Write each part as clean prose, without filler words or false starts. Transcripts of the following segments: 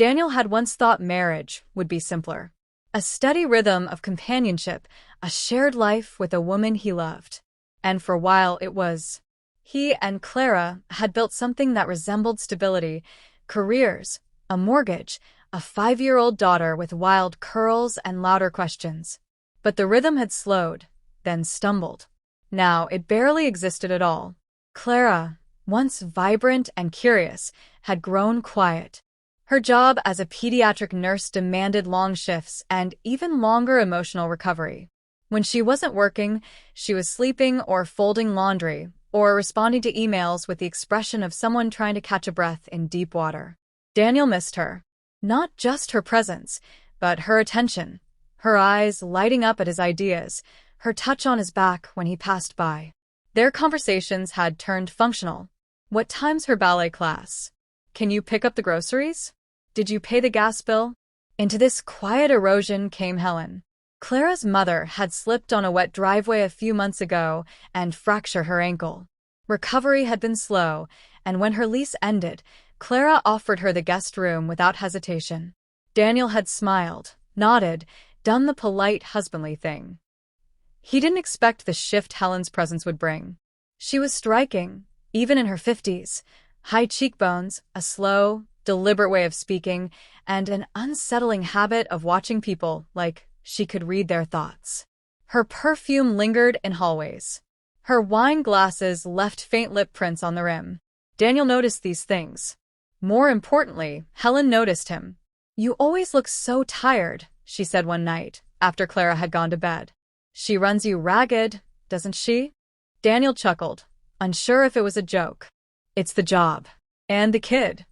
Daniel had once thought marriage would be simpler. A steady rhythm of companionship, a shared life with a woman he loved. And for a while it was. He and Clara had built something that resembled stability, careers, a mortgage, a 5-year-old daughter with wild curls and louder questions. But the rhythm had slowed, then stumbled. Now it barely existed at all. Clara, once vibrant and curious, had grown quiet. Her job as a pediatric nurse demanded long shifts and even longer emotional recovery. When she wasn't working, she was sleeping or folding laundry, or responding to emails with the expression of someone trying to catch a breath in deep water. Daniel missed her. Not just her presence, but her attention, her eyes lighting up at his ideas, her touch on his back when he passed by. Their conversations had turned functional. What time's her ballet class? Can you pick up the groceries? Did you pay the gas bill? Into this quiet erosion came Helen. Clara's mother had slipped on a wet driveway a few months ago and fractured her ankle. Recovery had been slow, and when her lease ended, Clara offered her the guest room without hesitation. Daniel had smiled, nodded, done the polite husbandly thing. He didn't expect the shift Helen's presence would bring. She was striking, even in her 50s. High cheekbones, a slow, deliberate way of speaking, and an unsettling habit of watching people like she could read their thoughts. Her perfume lingered in hallways. Her wine glasses left faint lip prints on the rim. Daniel noticed these things. More importantly, Helen noticed him. "You always look so tired," she said one night, after Clara had gone to bed. "She runs you ragged, doesn't she?" Daniel chuckled, unsure if it was a joke. "It's the job. And the kid."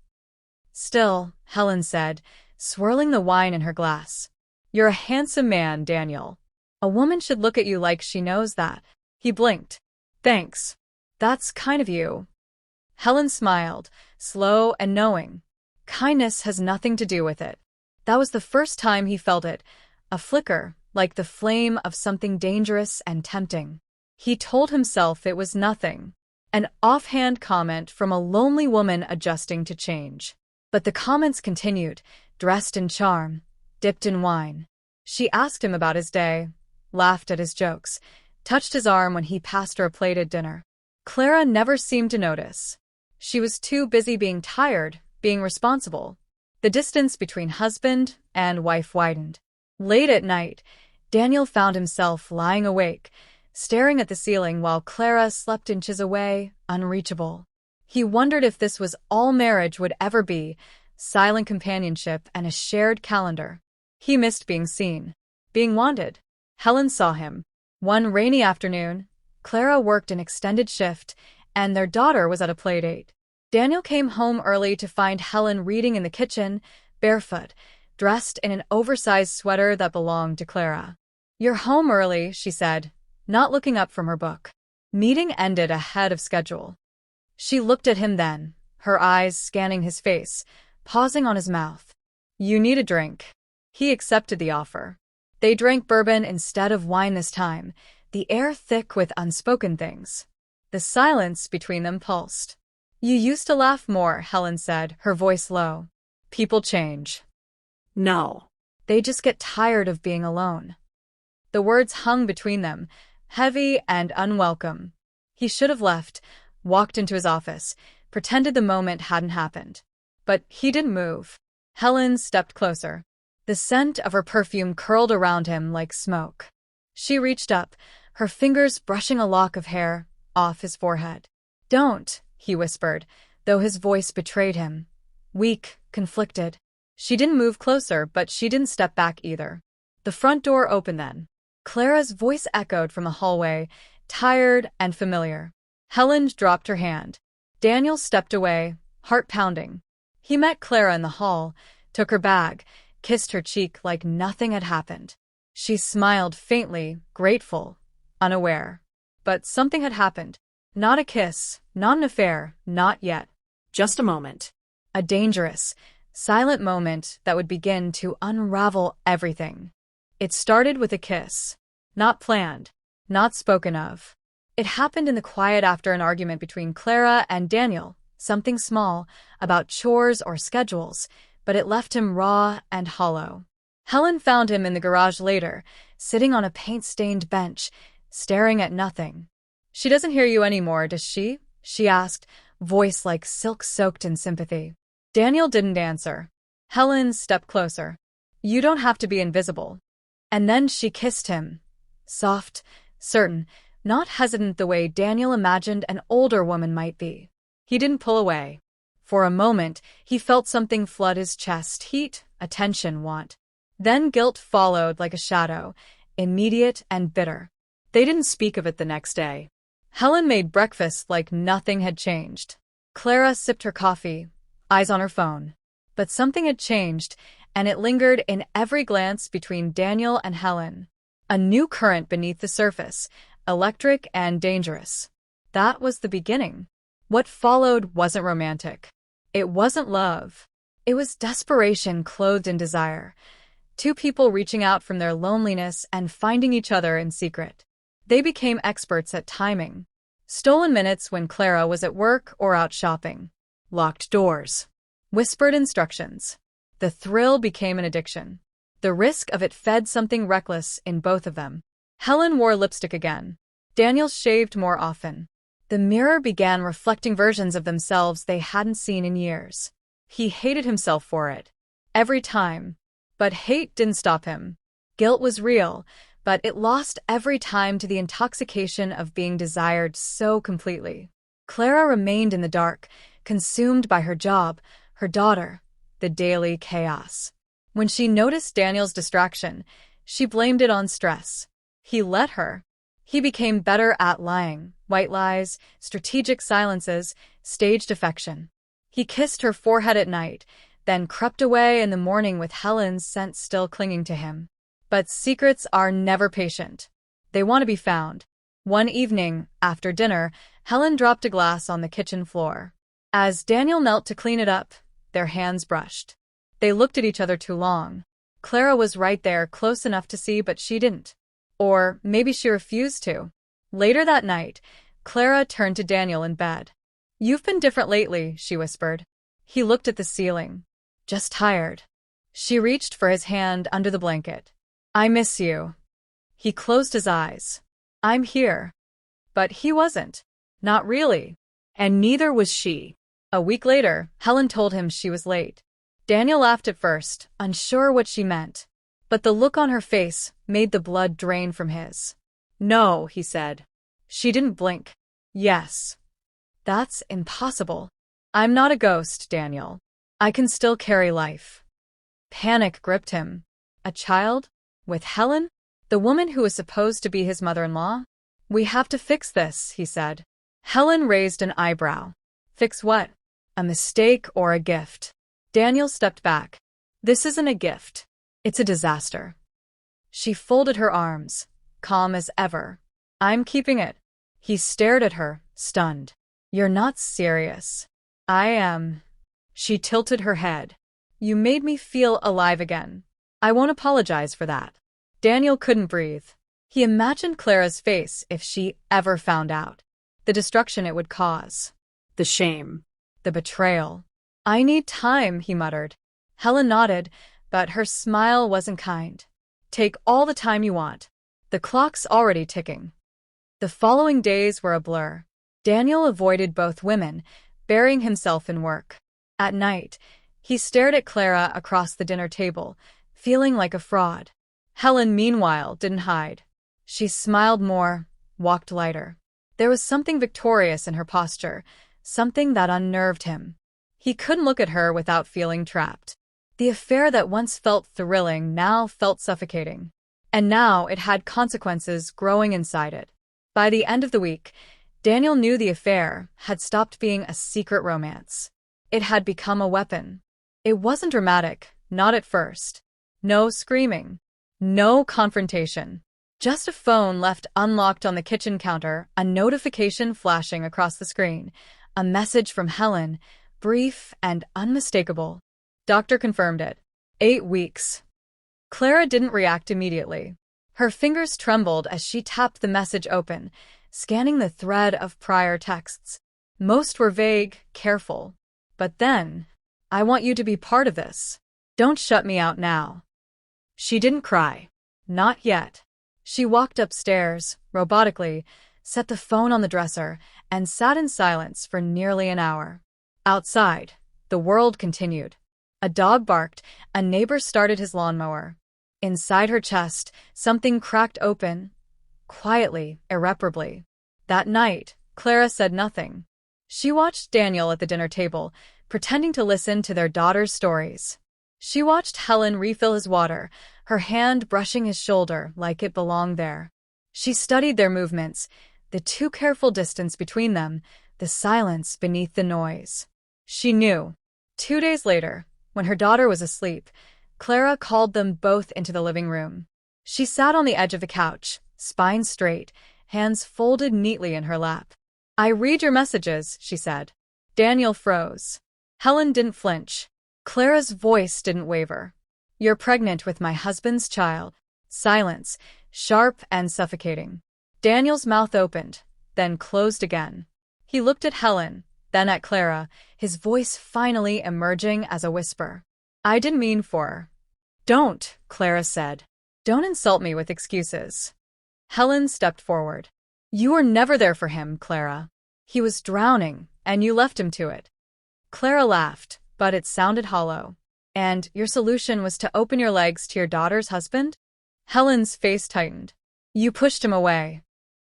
"Still," Helen said, swirling the wine in her glass. "You're a handsome man, Daniel. A woman should look at you like she knows that." He blinked. "Thanks. That's kind of you." Helen smiled, slow and knowing. Kindness has nothing to do with it. That was the first time he felt it, a flicker, like the flame of something dangerous and tempting. He told himself it was nothing, an offhand comment from a lonely woman adjusting to change. But the comments continued, dressed in charm, dipped in wine. She asked him about his day, laughed at his jokes, touched his arm when he passed her a plated dinner. Clara never seemed to notice. She was too busy being tired, being responsible. The distance between husband and wife widened. Late at night, Daniel found himself lying awake, staring at the ceiling while Clara slept inches away, unreachable. He wondered if this was all marriage would ever be, silent companionship and a shared calendar. He missed being seen, being wanted. Helen saw him. One rainy afternoon, Clara worked an extended shift, and their daughter was at a playdate. Daniel came home early to find Helen reading in the kitchen, barefoot, dressed in an oversized sweater that belonged to Clara. "You're home early," she said, not looking up from her book. Meeting ended ahead of schedule. She looked at him then, her eyes scanning his face, pausing on his mouth. "You need a drink." He accepted the offer. They drank bourbon instead of wine this time, the air thick with unspoken things. The silence between them pulsed. "You used to laugh more," Helen said, her voice low. "People change." "No. They just get tired of being alone." The words hung between them, heavy and unwelcome. He should have left, walked into his office, pretended the moment hadn't happened. But he didn't move. Helen stepped closer. The scent of her perfume curled around him like smoke. She reached up, her fingers brushing a lock of hair off his forehead. "Don't," he whispered, though his voice betrayed him. Weak, conflicted. She didn't move closer, but she didn't step back either. The front door opened then. Clara's voice echoed from the hallway, tired and familiar. Helen dropped her hand. Daniel stepped away, heart pounding. He met Clara in the hall, took her bag, kissed her cheek like nothing had happened. She smiled faintly, grateful, unaware. But something had happened. Not a kiss, not an affair, not yet. Just a moment. A dangerous, silent moment that would begin to unravel everything. It started with a kiss. Not planned, not spoken of. It happened in the quiet after an argument between Clara and Daniel, something small, about chores or schedules, but it left him raw and hollow. Helen found him in the garage later, sitting on a paint-stained bench, staring at nothing. "She doesn't hear you anymore, does she?" she asked, voice like silk soaked in sympathy. Daniel didn't answer. Helen stepped closer. "You don't have to be invisible." And then she kissed him. Soft, certain, not hesitant the way Daniel imagined an older woman might be. He didn't pull away. For a moment, he felt something flood his chest: heat, attention, want. Then guilt followed like a shadow, immediate and bitter. They didn't speak of it the next day. Helen made breakfast like nothing had changed. Clara sipped her coffee, eyes on her phone. But something had changed, and it lingered in every glance between Daniel and Helen. A new current beneath the surface, electric and dangerous. That was the beginning. What followed wasn't romantic. It wasn't love. It was desperation clothed in desire. Two people reaching out from their loneliness and finding each other in secret. They became experts at timing. Stolen minutes when Clara was at work or out shopping. Locked doors. Whispered instructions. The thrill became an addiction. The risk of it fed something reckless in both of them. Helen wore lipstick again. Daniel shaved more often. The mirror began reflecting versions of themselves they hadn't seen in years. He hated himself for it. Every time. But hate didn't stop him. Guilt was real, but it lost every time to the intoxication of being desired so completely. Clara remained in the dark, consumed by her job, her daughter, the daily chaos. When she noticed Daniel's distraction, she blamed it on stress. He let her. He became better at lying, white lies, strategic silences, staged affection. He kissed her forehead at night, then crept away in the morning with Helen's scent still clinging to him. But secrets are never patient. They want to be found. One evening, after dinner, Helen dropped a glass on the kitchen floor. As Daniel knelt to clean it up, their hands brushed. They looked at each other too long. Clara was right there, close enough to see, but she didn't. Or maybe she refused to. Later that night, Clara turned to Daniel in bed. "You've been different lately," she whispered. He looked at the ceiling. "Just tired." She reached for his hand under the blanket. "I miss you." He closed his eyes. "I'm here." But he wasn't. Not really. And neither was she. A week later, Helen told him she was late. Daniel laughed at first, unsure what she meant. But the look on her face made the blood drain from his. "No," he said. She didn't blink. "Yes." "That's impossible." "I'm not a ghost, Daniel. I can still carry life." Panic gripped him. A child? With Helen? The woman who was supposed to be his mother-in-law? "We have to fix this," he said. Helen raised an eyebrow. "Fix what? A mistake or a gift?" Daniel stepped back. "This isn't a gift. It's a disaster." She folded her arms, calm as ever. "I'm keeping it." He stared at her, stunned. "You're not serious." "I am." She tilted her head. "You made me feel alive again. I won't apologize for that." Daniel couldn't breathe. He imagined Clara's face if she ever found out. The destruction it would cause. The shame. The betrayal. "I need time," he muttered. Helen nodded, but her smile wasn't kind. "Take all the time you want. The clock's already ticking." The following days were a blur. Daniel avoided both women, burying himself in work. At night, he stared at Clara across the dinner table, feeling like a fraud. Helen, meanwhile, didn't hide. She smiled more, walked lighter. There was something victorious in her posture, something that unnerved him. He couldn't look at her without feeling trapped. The affair that once felt thrilling now felt suffocating. And now it had consequences growing inside it. By the end of the week, Daniel knew the affair had stopped being a secret romance. It had become a weapon. It wasn't dramatic, not at first. No screaming. No confrontation. Just a phone left unlocked on the kitchen counter, a notification flashing across the screen. A message from Helen, brief and unmistakable. Doctor confirmed it. 8 weeks. Clara didn't react immediately. Her fingers trembled as she tapped the message open, scanning the thread of prior texts. Most were vague, careful. But then, "I want you to be part of this." Don't shut me out now. She didn't cry. Not yet. She walked upstairs, robotically, set the phone on the dresser, and sat in silence for nearly an hour. Outside, the world continued. A dog barked, a neighbor started his lawnmower. Inside her chest, something cracked open, quietly, irreparably. That night, Clara said nothing. She watched Daniel at the dinner table, pretending to listen to their daughter's stories. She watched Helen refill his water, her hand brushing his shoulder like it belonged there. She studied their movements, the too careful distance between them, the silence beneath the noise. She knew. 2 days later, when her daughter was asleep, Clara called them both into the living room. She sat on the edge of the couch, spine straight, hands folded neatly in her lap. "I read your messages," she said. Daniel froze. Helen didn't flinch. Clara's voice didn't waver. "You're pregnant with my husband's child." Silence, sharp and suffocating. Daniel's mouth opened, then closed again. He looked at Helen, then at Clara, his voice finally emerging as a whisper. "I didn't mean for." "Don't," Clara said. "Don't insult me with excuses." Helen stepped forward. "You were never there for him, Clara. He was drowning, and you left him to it." Clara laughed, but it sounded hollow. "And your solution was to open your legs to your daughter's husband?" Helen's face tightened. "You pushed him away."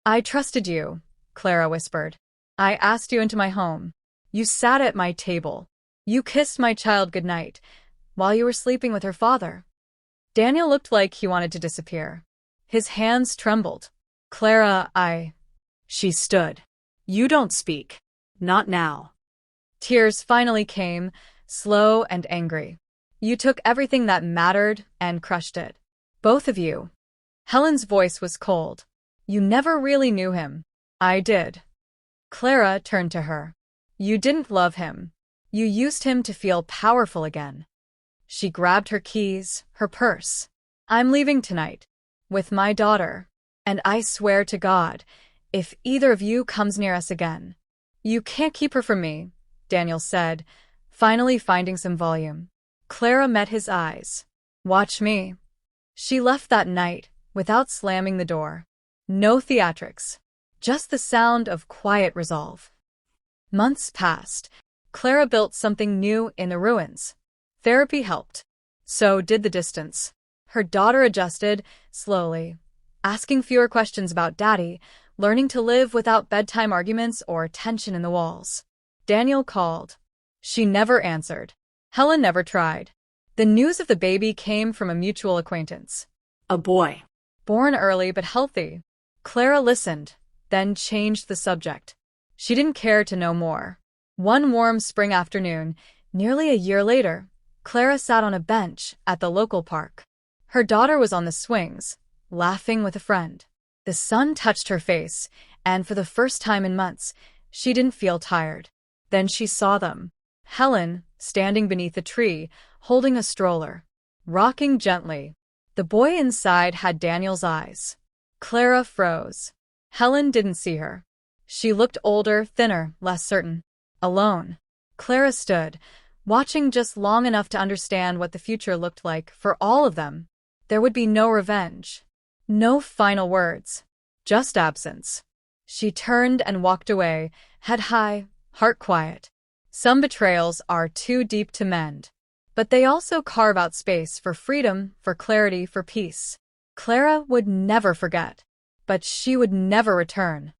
"I trusted you," Clara whispered. "I asked you into my home. You sat at my table. You kissed my child goodnight while you were sleeping with her father." Daniel looked like he wanted to disappear. His hands trembled. "Clara, She stood. "You don't speak. Not now." Tears finally came, slow and angry. "You took everything that mattered and crushed it. Both of you." Helen's voice was cold. "You never really knew him." "I did." Clara turned to her. "You didn't love him. You used him to feel powerful again." She grabbed her keys, her purse. "I'm leaving tonight. With my daughter. And I swear to God, if either of you comes near us again." "You can't keep her from me," Daniel said, finally finding some volume. Clara met his eyes. "Watch me." She left that night, without slamming the door. No theatrics. Just the sound of quiet resolve. Months passed. Clara built something new in the ruins. Therapy helped. So did the distance. Her daughter adjusted, slowly, asking fewer questions about Daddy, learning to live without bedtime arguments or tension in the walls. Daniel called. She never answered. Helen never tried. The news of the baby came from a mutual acquaintance. A boy. Born early but healthy. Clara listened, then changed the subject. She didn't care to know more. One warm spring afternoon, nearly a year later, Clara sat on a bench at the local park. Her daughter was on the swings, laughing with a friend. The sun touched her face, and for the first time in months, she didn't feel tired. Then she saw them. Helen, standing beneath a tree, holding a stroller, rocking gently. The boy inside had Daniel's eyes. Clara froze. Helen didn't see her. She looked older, thinner, less certain. Alone. Clara stood, watching just long enough to understand what the future looked like for all of them. There would be no revenge. No final words. Just absence. She turned and walked away, head high, heart quiet. Some betrayals are too deep to mend. But they also carve out space for freedom, for clarity, for peace. Clara would never forget. But she would never return.